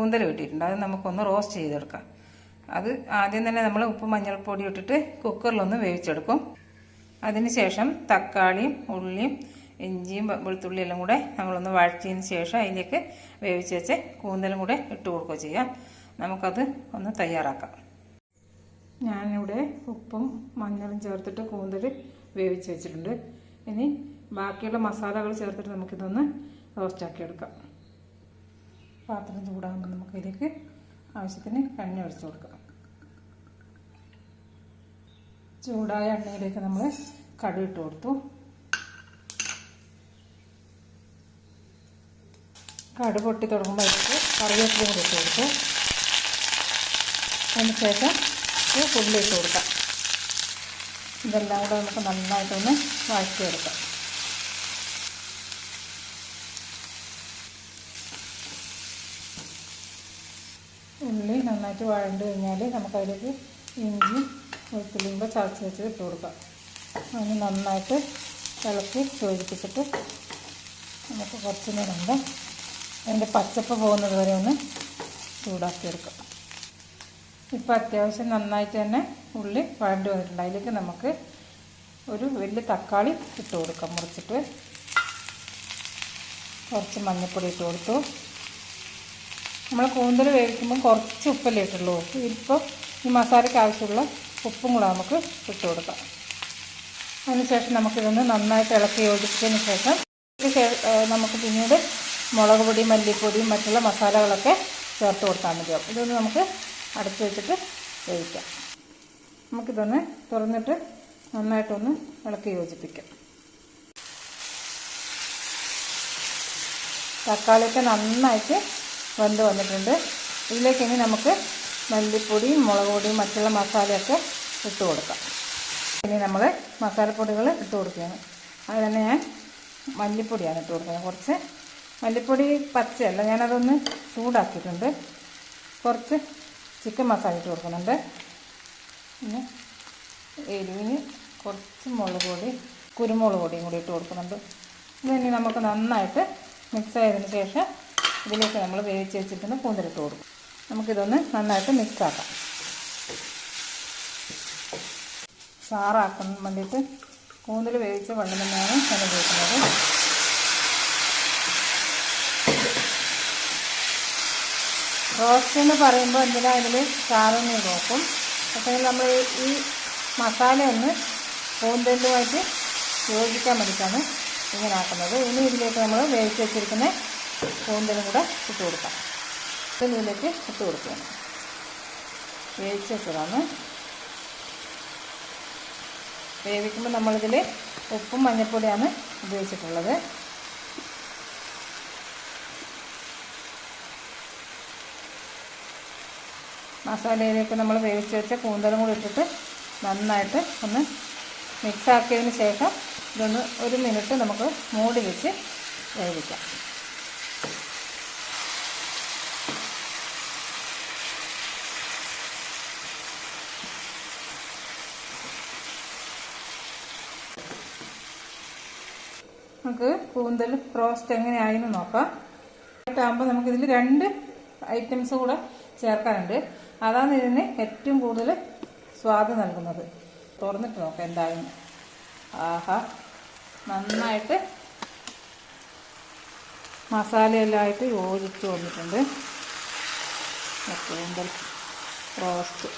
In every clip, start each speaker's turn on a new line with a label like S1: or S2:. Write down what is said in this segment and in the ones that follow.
S1: കൂന്തൽ കിട്ടിയിട്ടുണ്ട്. അത് നമുക്കൊന്ന് റോസ്റ്റ് ചെയ്തെടുക്കാം. അത് ആദ്യം തന്നെ നമ്മൾ ഉപ്പ് മഞ്ഞൾപ്പൊടി ഇട്ടിട്ട് കുക്കറിലൊന്ന് വേവിച്ചെടുക്കും. അതിനുശേഷം തക്കാളിയും ഉള്ളിയും ഇഞ്ചിയും വെളുത്തുള്ളിയും എല്ലാം കൂടെ നമ്മളൊന്ന് വഴറ്റിയതിന് ശേഷം അതിലേക്ക് വേവിച്ച് വെച്ച് കൂന്തലും കൂടെ ഇട്ട് കൊടുക്കുക ചെയ്യാം. നമുക്കത് ഒന്ന് തയ്യാറാക്കാം. ഞാനിവിടെ ഉപ്പും മഞ്ഞളും ചേർത്തിട്ട് കൂന്തൽ വേവിച്ച് വെച്ചിട്ടുണ്ട്. ഇനി ബാക്കിയുള്ള മസാലകൾ ചേർത്തിട്ട് നമുക്കിതൊന്ന് റോസ്റ്റാക്കി എടുക്കാം. പാത്രം ചൂടാകുമ്പോൾ നമുക്കതിലേക്ക് ആവശ്യത്തിന് എണ്ണ ഒഴിച്ച് കൊടുക്കാം. ചൂടായ എണ്ണയിലേക്ക് നമ്മൾ കടുക് ഇട്ട് കൊടുത്തു. കടുക് പൊട്ടി തുടങ്ങുമ്പോൾ അതിലേക്ക് കറിവേപ്പിലയും കൂടി ഇട്ട് കൊടുത്തു. അതിന് ശേഷം ഉള്ളി ഇട്ട് കൊടുക്കാം. ഇതെല്ലാം കൂടെ നമുക്ക് നന്നായിട്ടൊന്ന് വഴറ്റിയെടുക്കാം. ഉള്ളി നന്നായിട്ട് വഴണ്ട് കഴിഞ്ഞാൽ നമുക്കതിലേക്ക് ഇഞ്ചി വെളുത്തുള്ളിയും കൂടെ ചതച്ച് വെച്ച് ഇട്ട് കൊടുക്കാം. അതിന് നന്നായിട്ട് ഇളക്കി യോജിപ്പിച്ചിട്ട് നമുക്ക് കുറച്ച് നേരം കൊണ്ട് അതിൻ്റെ പച്ചപ്പ് പോകുന്നത് വരെ ഒന്ന് ചൂടാക്കിയെടുക്കാം. ഇപ്പോൾ അത്യാവശ്യം നന്നായിട്ട് തന്നെ ഉള്ളി വഴണ്ട് വന്നിട്ടുണ്ട്. അതിലേക്ക് നമുക്ക് ഒരു വലിയ തക്കാളി ഇട്ട് കൊടുക്കാം. മുറിച്ചിട്ട് കുറച്ച് മഞ്ഞൾപ്പൊടി ഇട്ട് കൊടുത്തു. നമ്മൾ കൂന്തൽ വേവിക്കുമ്പോൾ കുറച്ച് ഉപ്പല്ലേ ഇട്ടുള്ളൂ. ഇപ്പോൾ ഈ മസാലയ്ക്ക് ആവശ്യമുള്ള ഉപ്പും കൂടെ നമുക്ക് ഇട്ട് കൊടുക്കാം. അതിനുശേഷം നമുക്കിതൊന്ന് നന്നായിട്ട് ഇളക്കി യോജിച്ചതിന് ശേഷം നമുക്ക് പിന്നീട് മുളക് പൊടി മല്ലിപ്പൊടിയും മറ്റുള്ള മസാലകളൊക്കെ ചേർത്ത് കൊടുത്താൽ മതിയാവും. ഇതൊന്ന് നമുക്ക് അടച്ച് വെച്ചിട്ട് വേവിക്കാം. നമുക്കിതൊന്ന് തുറന്നിട്ട് നന്നായിട്ടൊന്ന് ഇളക്കി യോജിപ്പിക്കാം. തക്കാളിയൊക്കെ നന്നായിട്ട് വെന്ത് വന്നിട്ടുണ്ട്. ഇതിലേക്ക് ഇനി നമുക്ക് മല്ലിപ്പൊടിയും മുളക് പൊടിയും മറ്റുള്ള മസാലയൊക്കെ ഇട്ട് കൊടുക്കാം. ഇനി നമ്മൾ മസാലപ്പൊടികൾ ഇട്ട് കൊടുക്കുകയാണ്. അത് തന്നെ ഞാൻ മല്ലിപ്പൊടിയാണ് ഇട്ട് കൊടുക്കുന്നത്. കുറച്ച് മല്ലിപ്പൊടി പച്ചയല്ല, ഞാനതൊന്ന് ചൂടാക്കിയിട്ടുണ്ട്. കുറച്ച് ചിക്കൻ മസാല ഇട്ട് കൊടുക്കുന്നുണ്ട്. പിന്നെ എരിവിന് കുറച്ച് മുളക് പൊടി കുരുമുളക് പൊടിയും കൂടി ഇട്ട് കൊടുക്കുന്നുണ്ട്. ഇതിനി നമുക്ക് നന്നായിട്ട് മിക്സ് ആയതിനു ശേഷം ഇതിലേക്ക് നമ്മൾ വേവിച്ച് വെച്ചിട്ട് കൂന്തലിട്ട് കൊടുക്കും. നമുക്കിതൊന്ന് നന്നായിട്ട് മിക്സാക്കാം. സാറാക്കാൻ വേണ്ടിയിട്ട് കൂന്തൽ വേവിച്ച വെള്ളം തന്നെയാണ് ഞാൻ ഉപയോഗിക്കുന്നത്. റോസ്റ്റ് എന്ന് പറയുമ്പോൾ എന്തിനാ അതിൽ ചാറൊന്ന് നോക്കും. പക്ഷേ നമ്മൾ ഈ മസാല ഒന്ന് കൂന്തലുമായിട്ട് യോജിക്കാൻ വേണ്ടിയിട്ടാണ് ഇങ്ങനെ ആക്കുന്നത്. ഇനി ഇതിലേക്ക് നമ്മൾ വേവിച്ച് വെച്ചിരിക്കുന്ന കൂന്തലും കൂടെ ഇട്ട് കൊടുക്കാം. ഇതിലേക്ക് ഇട്ട് കൊടുക്കുകയാണ്. വേവിച്ച് വെച്ചതാണ്. വേവിക്കുമ്പോൾ നമ്മളിതിൽ ഉപ്പും മഞ്ഞൾപ്പൊടിയാണ് ഉപയോഗിച്ചിട്ടുള്ളത്. മസാലയിലേക്ക് നമ്മൾ വേവിച്ച് വെച്ച കൂന്തലും കൂടി ഇട്ടിട്ട് നന്നായിട്ട് ഒന്ന് മിക്സാക്കിയതിന് ശേഷം ഇതൊന്ന് 1 മിനിറ്റ് നമുക്ക് മൂടി വെച്ച് വേവിക്കാം. നമുക്ക് കൂന്തൽ റോസ്റ്റ് എങ്ങനെയായെന്ന് നോക്കാം. ആകുമ്പോൾ നമുക്കിതിൽ 2 ഐറ്റംസ് കൂടെ ചേർക്കാനുണ്ട്. അതാണ് ഇതിന് ഏറ്റവും കൂടുതൽ സ്വാദ് നൽകുന്നത്. തുറന്നിട്ട് നോക്കാം എന്തായാലും. ആഹാ, നന്നായിട്ട് മസാലയെല്ലാം ആയിട്ട് യോജിച്ച് വന്നിട്ടുണ്ട് കൂന്തൽ റോസ്റ്റ്.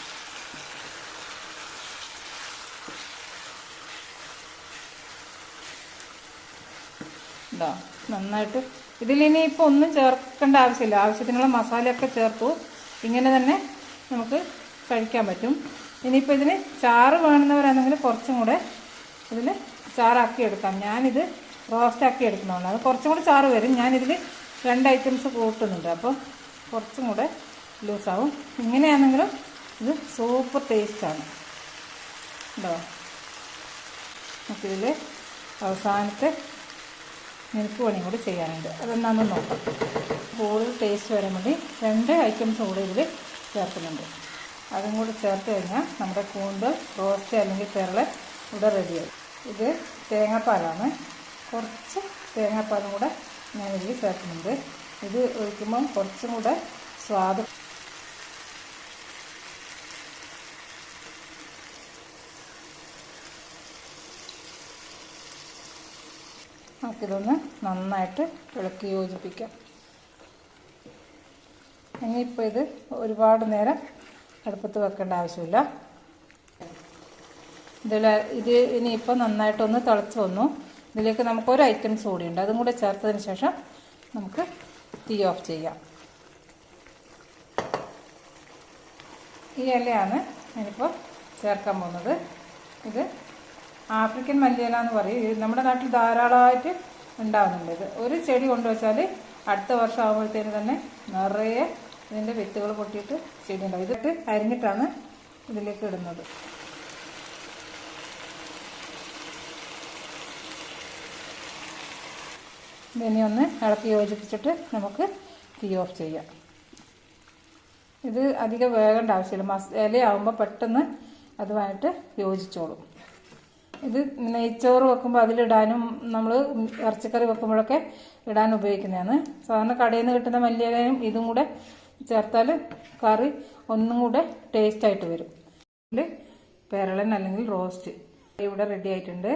S1: ഇതാ നന്നായിട്ട്. ഇതിലിനിയിപ്പോൾ ഒന്നും ചേർക്കേണ്ട ആവശ്യമില്ല. ആവശ്യത്തിനുള്ള മസാലയൊക്കെ ചേർത്തു. ഇങ്ങനെ തന്നെ നമുക്ക് കഴിക്കാൻ പറ്റും. ഇനിയിപ്പോൾ ഇതിന് ചാറ് വേണമെന്നവരാണെങ്കിൽ കുറച്ചും കൂടെ ഇതിൽ ചാറാക്കി എടുക്കാം. ഞാനിത് റോസ്റ്റാക്കി എടുക്കുന്നതാണ്. അത് കുറച്ചും കൂടെ ചാറ് വരും. ഞാനിതിൽ 2 ഐറ്റംസ് കൂട്ടുന്നുണ്ട്. അപ്പോൾ കുറച്ചും കൂടെ ലൂസാവും. ഇങ്ങനെയാണെങ്കിലും ഇത് സൂപ്പർ ടേസ്റ്റാണ്. ഉണ്ടോ? നമുക്കിതിൽ അവസാനത്തെ മിൽക്ക് പണിയും കൂടി ചെയ്യാനുണ്ട്. അതെന്നാന്ന് നോക്കാം. കൂടുതൽ ടേസ്റ്റ് വരാൻ വേണ്ടി 2 ഐറ്റംസ് കൂടി ഇതിൽ ചേർക്കുന്നുണ്ട്. അതും കൂടി ചേർത്ത് കഴിഞ്ഞാൽ നമ്മുടെ കൂന്തൽ റോസ്റ്റ് അല്ലെങ്കിൽ പെരള് ഇവിടെ റെഡിയായി. ഇത് തേങ്ങാപ്പാലാണ്. കുറച്ച് തേങ്ങാപ്പാലും കൂടെ ഞാനിതിൽ ചേർക്കുന്നുണ്ട്. ഇത് ഒഴിക്കുമ്പം കുറച്ചും കൂടെ സ്വാദ്. നമുക്കിതൊന്ന് നന്നായിട്ട് ഇളക്കി യോജിപ്പിക്കാം. ഇനിയിപ്പോൾ ഇത് ഒരുപാട് നേരം അടുപ്പത്ത് വെക്കേണ്ട ആവശ്യമില്ല. ഇത് ഇനിയിപ്പോൾ നന്നായിട്ടൊന്ന് തിളച്ച് വന്നു. ഇതിലേക്ക് നമുക്കൊരു ഐറ്റംസ് കൂടിയുണ്ട്, അതും കൂടെ ചേർത്തതിന് ശേഷം നമുക്ക് തീ ഓഫ് ചെയ്യാം. ഈ ഇലയാണ് ഞാനിപ്പോൾ ചേർക്കാൻ പോകുന്നത്. ഇത് ആഫ്രിക്കൻ മല്ലിയില എന്ന് പറയും. ഇത് നമ്മുടെ നാട്ടിൽ ധാരാളമായിട്ട് ഉണ്ടാകുന്നുണ്ട്. ഇത് ഒരു ചെടി കൊണ്ടുവച്ചാൽ അടുത്ത വർഷം ആകുമ്പോഴത്തേന് തന്നെ നിറയെ ഇതിൻ്റെ വിത്തുകൾ പൊട്ടിയിട്ട് ചെടി ഉണ്ടാവും. ഇതിട്ട് അരിഞ്ഞിട്ടാണ് ഇതിലേക്ക് ഇടുന്നത്. ഇതിനെ ഒന്ന് ഇളക്കി യോജിപ്പിച്ചിട്ട് നമുക്ക് തീ ഓഫ് ചെയ്യാം. ഇത് അധികം വേകേണ്ട ആവശ്യമില്ല. ഇലയാകുമ്പോൾ പെട്ടെന്ന് അതുമായിട്ട് യോജിച്ചോളും. ഇത് നെയ്ച്ചോറ് വെക്കുമ്പോൾ അതിലിടാനും നമ്മൾ ഇറച്ചിക്കറി വെക്കുമ്പോഴൊക്കെ ഇടാൻ ഉപയോഗിക്കുന്നതാണ്. സാധാരണ കടയിൽ നിന്ന് കിട്ടുന്ന മല്ലിയിലയും ഇതും കൂടെ ചേർത്താൽ കറി ഒന്നും കൂടെ ടേസ്റ്റായിട്ട് വരും. ഇതിൽ പെരളൻ അല്ലെങ്കിൽ റോസ്റ്റ് ഇവിടെ റെഡി ആയിട്ടുണ്ട്.